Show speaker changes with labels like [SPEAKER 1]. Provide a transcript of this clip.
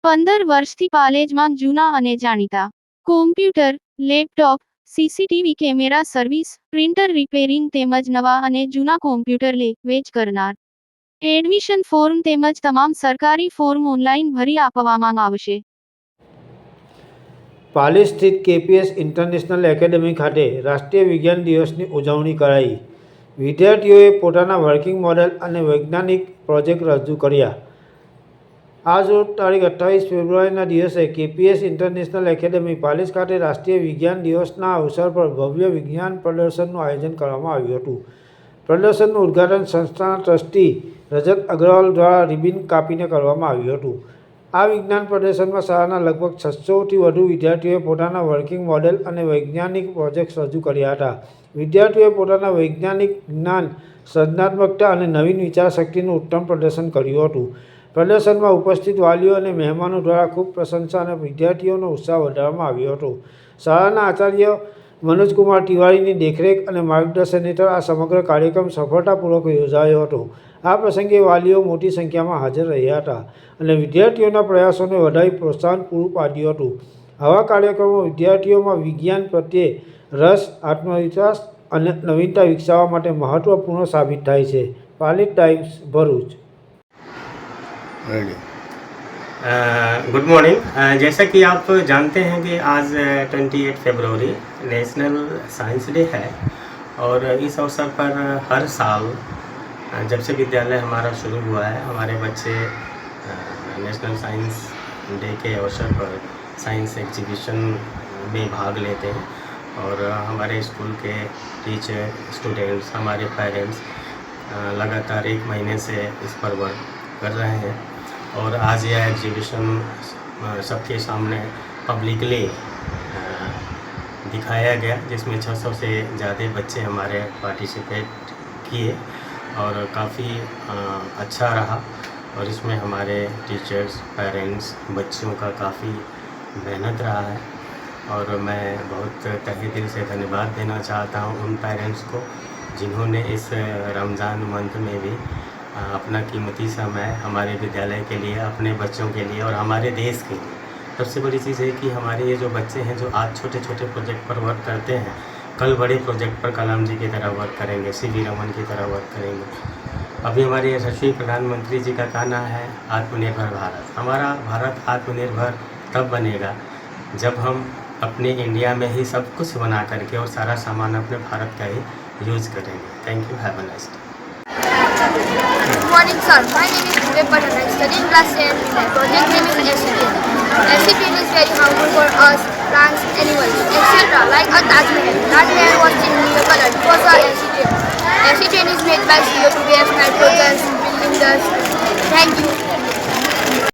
[SPEAKER 1] 15 વર્ષથી પાલેજમાં જૂના અને જાણીતા computer, laptop, CCTV camera service, printer repairing તેમજ નવા અને જૂના કોમ્પ્યુટર લે વેચ કરનાર. એડમિશન ફોર્મ તેમજ તમામ સરકારી ફોર્મ ઓનલાઈન ભરી આપવામાં આવશે.
[SPEAKER 2] પાલેજ સ્થિત કેપીએસ ઇન્ટરનેશનલ એકેડમી ખાતે રાષ્ટ્રીય વિજ્ઞાન દિવસની ઉજવણી કરાઈ. વિદ્યાર્થીઓએ પોતાના વર્કિંગ મોડેલ અને વૈજ્ઞાનિક પ્રોજેક્ટ રજૂ કર્યા. આજ રોજ તારીખ 28 ફેબ્રુઆરીના દિવસે કેપીએસ ઇન્ટરનેશનલ એકેડમી પાલેજ ખાતે રાષ્ટ્રીય વિજ્ઞાન દિવસના અવસર પર ભવ્ય વિજ્ઞાન પ્રદર્શનનું આયોજન કરવામાં આવ્યું હતું. પ્રદર્શનનું ઉદ્ઘાટન સંસ્થાના ટ્રસ્ટી રજત અગ્રવાલ દ્વારા રિબિન કાપીને કરવામાં આવ્યું હતું. આ વિજ્ઞાન પ્રદર્શનમાં શાળાના લગભગ 600થી વધુ વિદ્યાર્થીઓએ પોતાના વર્કિંગ મોડેલ અને વૈજ્ઞાનિક પ્રોજેક્ટ્સ રજૂ કર્યા હતા. વિદ્યાર્થીઓએ પોતાના વૈજ્ઞાનિક જ્ઞાન, સર્જનાત્મકતા અને નવીન વિચારશક્તિનું ઉત્તમ પ્રદર્શન કર્યું હતું. પ્રદર્શનમાં ઉપસ્થિત વાલીઓ અને મહેમાનો દ્વારા ખૂબ પ્રશંસા અને વિદ્યાર્થીઓનો ઉત્સાહ વધારવામાં આવ્યો હતો. શાળાના આચાર્ય મનોજકુમાર તિવારીની દેખરેખ અને માર્ગદર્શન હેઠળ આ સમગ્ર કાર્યક્રમ સફળતાપૂર્વક યોજાયો હતો. આ પ્રસંગે વાલીઓ મોટી સંખ્યામાં હાજર રહ્યા હતા અને વિદ્યાર્થીઓના પ્રયાસોને વધારી પ્રોત્સાહન પૂરું પાડ્યું હતું. આવા કાર્યક્રમો વિદ્યાર્થીઓમાં વિજ્ઞાન પ્રત્યે રસ, આત્મવિશ્વાસ અને નવીનતા વિકસાવવા માટે મહત્વપૂર્ણ સાબિત થાય છે. Palej times, Bharuch.
[SPEAKER 3] Good morning. जैसा कि आप जानते हैं कि आज 28 फरवरी नेशनल साइंस डे है और इस अवसर पर हर साल जब से विद्यालय हमारा शुरू हुआ है हमारे बच्चे नेशनल साइंस डे के अवसर पर साइंस एग्जीबिशन में भाग लेते हैं और हमारे स्कूल के टीचर, स्टूडेंट्स, हमारे पेरेंट्स लगातार 1 महीने से इस पर वर्क कर रहे हैं और आज यह एग्जीबिशन सबके सामने पब्लिकली दिखाया गया जिसमें 600 से ज़्यादा बच्चे हमारे पार्टिसिपेट किए और काफ़ी अच्छा रहा और इसमें हमारे टीचर्स, पेरेंट्स, बच्चों का काफ़ी मेहनत रहा है और मैं बहुत तहे दिल से धन्यवाद देना चाहता हूँ उन पेरेंट्स को जिन्होंने इस रमज़ान मंथ में भी अपना कीमती समय हमारे विद्यालय के लिए, अपने बच्चों के लिए और हमारे देश के लिए. सबसे बड़ी चीज़ है कि हमारे ये जो बच्चे हैं जो आज छोटे छोटे प्रोजेक्ट पर वर्क करते हैं, कल बड़े प्रोजेक्ट पर कलाम जी की तरह वर्क करेंगे, सी.वी. रमन की तरह वर्क करेंगे. अभी हमारे यशस्वी प्रधानमंत्री जी का कहना है आत्मनिर्भर भारत. हमारा भारत आत्मनिर्भर तब बनेगा जब हम अपने इंडिया में ही सब कुछ बना करके और सारा सामान अपने भारत का ही यूज़ करेंगे. Thank you. Have a nice day.
[SPEAKER 4] Good morning, sir. My name is Vivek Patel. I study in class 10. My project name is acetylene. Acetylene is very harmful for us, plants, animals, etc. Like a Taj Mahal. Taj Mahal was changing the color because of acetylene. Acetylene is made by CO2 gas, nitrogen, building dust. Thank you.